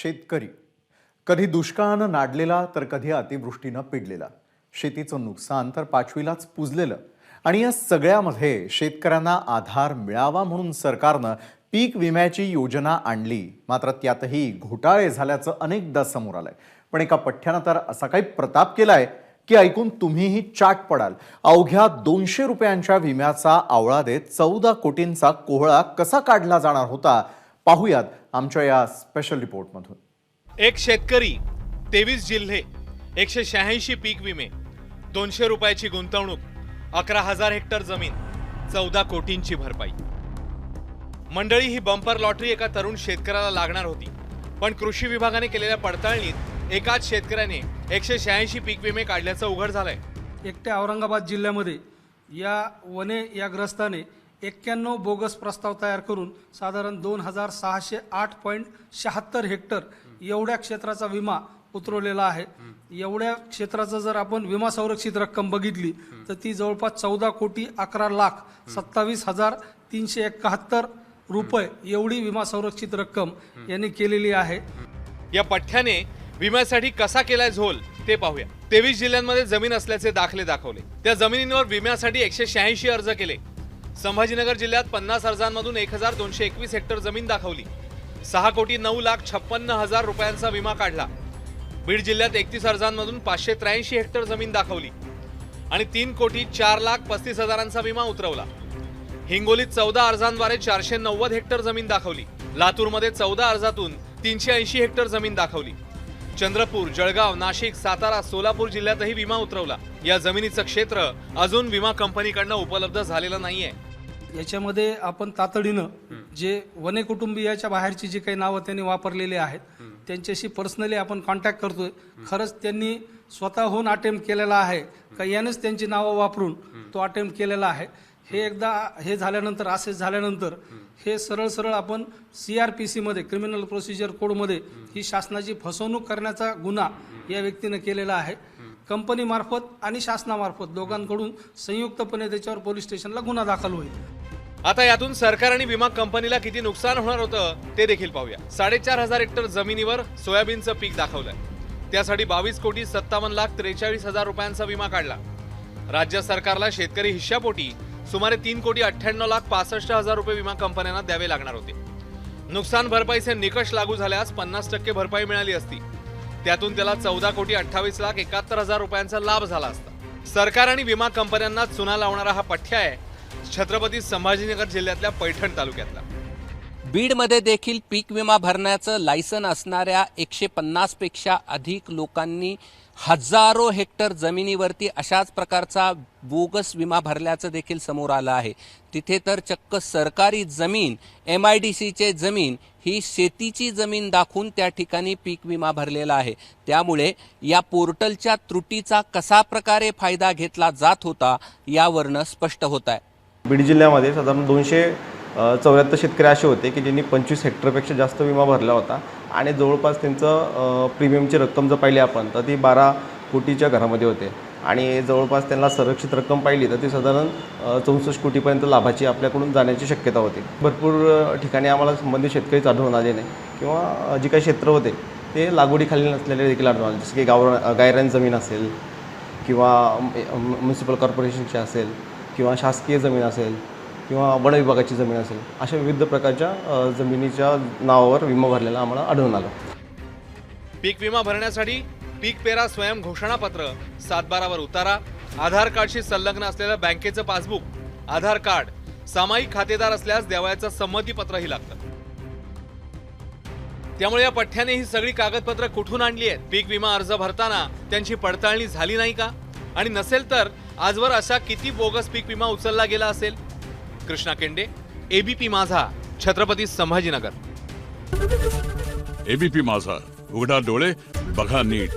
शेतकरी कधी दुष्काळानं नाडलेला तर कधी अतिवृष्टीनं पिडलेला, शेतीचं नुकसान तर पाचवीलाच पुजलेलं. आणि या सगळ्यामध्ये शेतकऱ्यांना आधार मिळावा म्हणून सरकारनं पीक विम्याची योजना आणली. मात्र त्यातही घोटाळे झाल्याचं अनेकदा समोर आलंय. पण एका पठ्ठ्यानं तर असा काही प्रताप केलाय की ऐकून तुम्हीही चाट पडाल. अवघ्या 200 रुपयांच्या विम्याचा आवळा देत 14 कोटींचा कोहळा कसा काढला जाणार होता, पाहूयात आमच्या या स्पेशल रिपोर्टमधून. एक शेतकरी, 23 जिल्हे, 186 पीक विमे, 200 रुपयाची गुंतवणूक, 11,000 हेक्टर जमीन, 14 कोटींची भरपाई. मंडळी, ही बंपर लॉटरी एका तरुण शेतकऱ्याला लागणार होती. पण कृषी विभागाने केलेल्या पडताळणीत एकाच शेतकऱ्याने 186 पीक विमे काढल्याचं उघड झालंय. एकट्या औरंगाबाद जिल्ह्यामध्ये या वने या ग्रस्ताने 91 बोगस प्रस्ताव तयार करून साधारण 2608.76 हेक्टर एवढ्या क्षेत्राचा विमा उतरवलेला आहे. एवढ्या क्षेत्राचा जर आपण विमा संरक्षित रक्कम बघितली तर ती जवळपास 14,11,27,371 रुपये एवढी विमा संरक्षित रक्कम यांनी केलेली आहे. या पठ्ठ्याने विम्यासाठी कसा केलाय झोल ते पाहूया. 23 जिल्ह्यांमध्ये जमीन असल्याचे दाखले दाखवले. त्या जमिनींवर विम्यासाठी 186 अर्ज केले. संभाजीनगर जिल्ह्यात 50 अर्जांमधून 1221 हेक्टर जमीन दाखवली. 6,09,56,000 रुपयांचा विमा काढला. बीड जिल्ह्यात 31 अर्जांमधून 583 हेक्टर जमीन दाखवली आणि 3,04,35,000चा विमा उतरवला. हिंगोलीत 14 अर्जांद्वारे 490 हेक्टर जमीन दाखवली. लातूरमध्ये 14 अर्जातून 380 हेक्टर जमीन दाखवली. चंद्रपूर, जळगाव, नाशिक, सातारा, सोलापूर जिल्ह्यातही विमा उतरवला. या जमिनीचं क्षेत्र अजून विमा कंपनीकडनं उपलब्ध झालेलं नाहीये. याच्यामध्ये आपण तातडीनं जे वने कुटुंबियाच्या बाहेरची जी काही नावं त्यांनी वापरलेली आहेत त्यांच्याशी पर्सनली आपण कॉन्टॅक्ट करतोय. खरंच त्यांनी स्वतःहून अटेम्प्ट केलेला आहे का यानेच त्यांची नावं वापरून तो अटेम्प्ट केलेला आहे. हे एकदा हे झाल्यानंतर, असेच झाल्यानंतर हे सरळ आपण CRPC मध्ये, क्रिमिनल प्रोसिजर कोडमध्ये ही शासनाची फसवणूक करण्याचा गुन्हा या व्यक्तीने केलेला आहे. कंपनी मार्फत आणि शासनामार्फत दोघांकडून संयुक्तपणे त्याच्यावर पोलीस स्टेशनला गुन्हा दाखल होईल. आता यातून सरकार आणि विमा कंपनीला किती नुकसान होणार होतं ते देखील पाहूया. 4,500 हेक्टर जमिनीवर सोयाबीनचं पीक दाखवलंय. त्यासाठी 22,57,43,000 रुपयांचा विमा काढला. राज्य सरकारला शेतकरी हिश्शापोटी सुमारे 3,98,65,000 रुपये विमा कंपन्यांना द्यावे लागणार होते. नुकसान भरपाईचे निकष लागू झाल्यास 50% भरपाई मिळाली असती. त्यातून त्याला 14,28,71,000 रुपयांचा लाभ झाला असता. सरकार आणि विमा कंपन्यांना चुना लावणारा हा पठ्ठ्या आहे छत्रपती संभाजीनगर जिल्ह्यातल्या पैठण तालुक्यातला. बीडमध्ये देखील पीक विमा भरण्याचं लायसन असणाऱ्या 150 पेक्षा अधिक लोकांनी हजारो हेक्टर जमिनीवरती अशाच प्रकारचा बोगस विमा भरल्याचं देखील समोर आलं आहे. तिथे तर चक्क सरकारी जमीन, MIDCचे जमीन ही शेतीची जमीन दाखवून त्या ठिकाणी पीक विमा भरलेला आहे. त्यामुळे या पोर्टलच्या त्रुटीचा कसा प्रकारे फायदा घेतला जात होता यावरनं स्पष्ट होत आहे. बीड जिल्ह्यामध्ये साधारण 274 शेतकरी असे होते की ज्यांनी 25 हेक्टरपेक्षा जास्त विमा भरला होता आणि जवळपास त्यांचं प्रीमियमची रक्कम जर पाहिली आपण तर ती 12 कोटीच्या घरामध्ये होते आणि जवळपास त्यांना संरक्षित रक्कम पाहिली तर ती साधारण 64 कोटीपर्यंत लाभाची आपल्याकडून जाण्याची शक्यता होती. भरपूर ठिकाणी आम्हाला संबंधित शेतकरीच आढळून आले नाही किंवा जे काही क्षेत्र होते ते लागवडीखाली नसलेले देखील आढळून आले. जसं की गायरान जमीन असेल किंवा म्युन्सिपल कॉर्पोरेशनची असेल किंवा शासकीय जमीन असेल किंवा वन विभागाची जमीन असेल, अशा विविध प्रकारच्या जमिनीच्या नावावर विमा भरलेला आम्हाला आढळून आला. पीक विमा भरण्यासाठी पीक पेरा स्वयं घोषणापत्र, 7/12 वर उतारा, आधार कार्डशी संलग्न असलेलं बँकेचं पासबुक, आधार कार्ड, सामायिक खातेदार असल्यास देवळाचं संमतीपत्रही लागतं. त्यामुळे या पठ्ठ्याने ही सगळी कागदपत्र कुठून आणली आहेत? पीक विमा अर्ज भरताना त्यांची पडताळणी झाली नाही का? आणि नसेल तर आजवर अशा किती बोगस पीक विमा उचलला गेला असेल? कृष्णा केंडे, ABP माझा, छत्रपती संभाजीनगर. ABP माझा, उघडा डोळे बघा नीट.